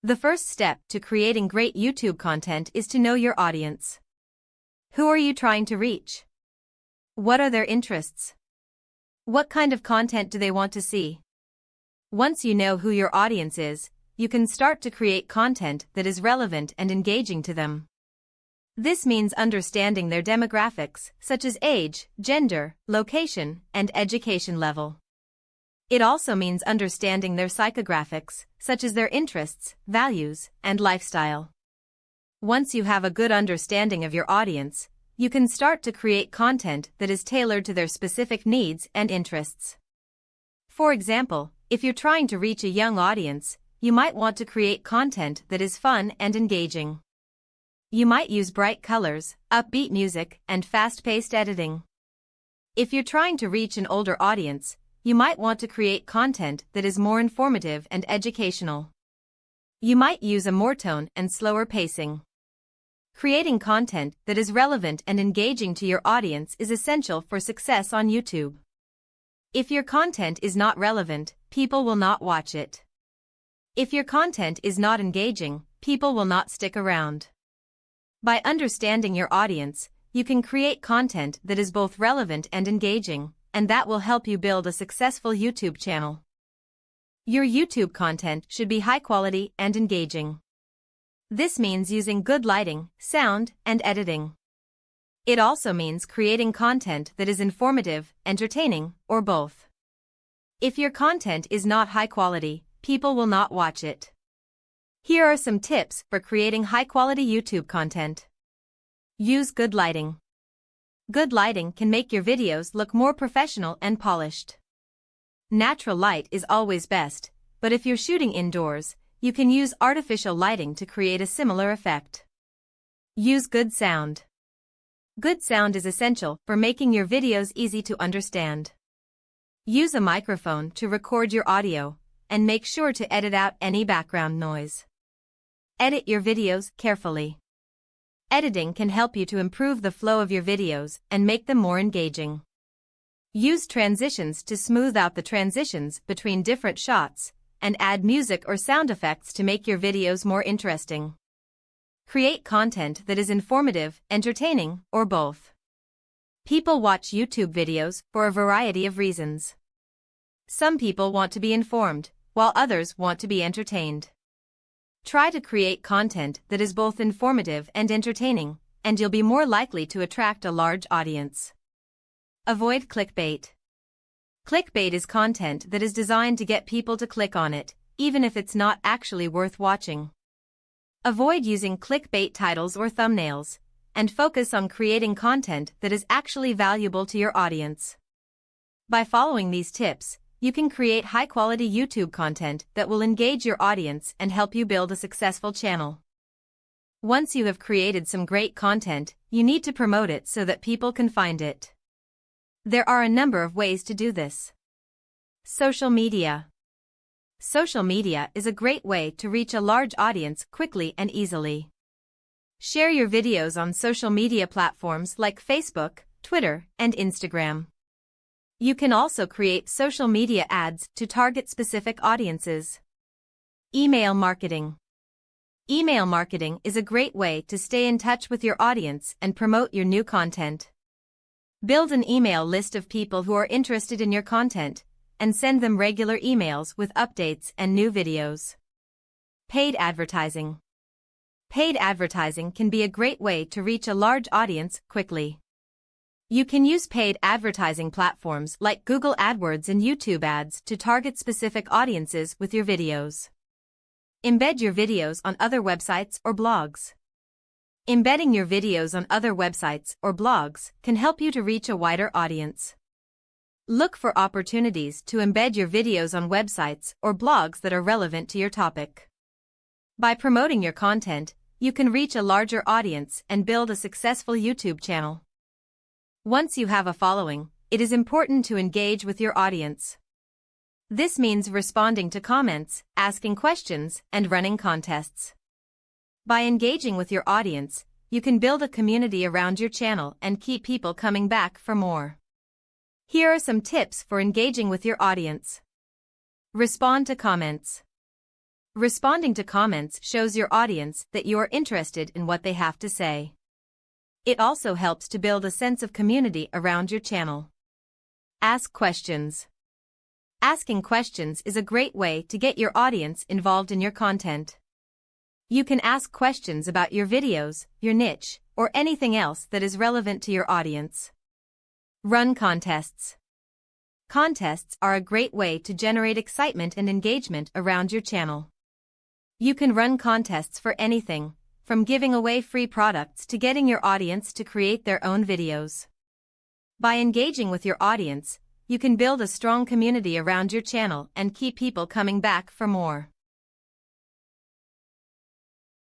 The first step to creating great YouTube content is to know your audience. Who are you trying to reach? What are their interests? What kind of content do they want to see? Once you know who your audience is, you can start to create content that is relevant and engaging to them. This means understanding their demographics, such as age, gender, location, and education level. It also means understanding their psychographics, such as their interests, values, and lifestyle. Once you have a good understanding of your audience, you can start to create content that is tailored to their specific needs and interests. For example, if you're trying to reach a young audience, you might want to create content that is fun and engaging. You might use bright colors, upbeat music, and fast-paced editing. If you're trying to reach an older audience, you might want to create content that is more informative and educational. You might use a more tone and slower pacing. Creating content that is relevant and engaging to your audience is essential for success on YouTube. If your content is not relevant, people will not watch it. If your content is not engaging, people will not stick around. By understanding your audience, you can create content that is both relevant and engaging, and that will help you build a successful YouTube channel. Your YouTube content should be high quality and engaging. This means using good lighting, sound, and editing. It also means creating content that is informative, entertaining, or both. If your content is not high quality, people will not watch it. Here are some tips for creating high-quality YouTube content. Use good lighting. Good lighting can make your videos look more professional and polished. Natural light is always best, but if you're shooting indoors, you can use artificial lighting to create a similar effect. Use good sound. Good sound is essential for making your videos easy to understand. Use a microphone to record your audio, and make sure to edit out any background noise. Edit your videos carefully. Editing can help you to improve the flow of your videos and make them more engaging. Use transitions to smooth out the transitions between different shots, and add music or sound effects to make your videos more interesting. Create content that is informative, entertaining, or both. People watch YouTube videos for a variety of reasons. Some people want to be informed, while others want to be entertained. Try to create content that is both informative and entertaining, and you'll be more likely to attract a large audience. Avoid clickbait. Clickbait is content that is designed to get people to click on it, even if it's not actually worth watching. Avoid using clickbait titles or thumbnails, and focus on creating content that is actually valuable to your audience. By following these tips, you can create high-quality YouTube content that will engage your audience and help you build a successful channel. Once you have created some great content, you need to promote it so that people can find it. There are a number of ways to do this. Social media. Social media is a great way to reach a large audience quickly and easily. Share your videos on social media platforms like Facebook, Twitter, and Instagram. You can also create social media ads to target specific audiences. Email marketing. Email marketing is a great way to stay in touch with your audience and promote your new content. Build an email list of people who are interested in your content, and send them regular emails with updates and new videos. Paid advertising. Paid advertising can be a great way to reach a large audience quickly. You can use paid advertising platforms like Google AdWords and YouTube ads to target specific audiences with your videos. Embed your videos on other websites or blogs. Embedding your videos on other websites or blogs can help you to reach a wider audience. Look for opportunities to embed your videos on websites or blogs that are relevant to your topic. By promoting your content, you can reach a larger audience and build a successful YouTube channel. Once you have a following, it is important to engage with your audience. This means responding to comments, asking questions, and running contests. By engaging with your audience, you can build a community around your channel and keep people coming back for more. Here are some tips for engaging with your audience. Respond to comments. Responding to comments shows your audience that you are interested in what they have to say. It also helps to build a sense of community around your channel. Ask questions. Asking questions is a great way to get your audience involved in your content. You can ask questions about your videos, your niche, or anything else that is relevant to your audience. Run contests. Contests are a great way to generate excitement and engagement around your channel. You can run contests for anything, from giving away free products to getting your audience to create their own videos. By engaging with your audience, you can build a strong community around your channel and keep people coming back for more.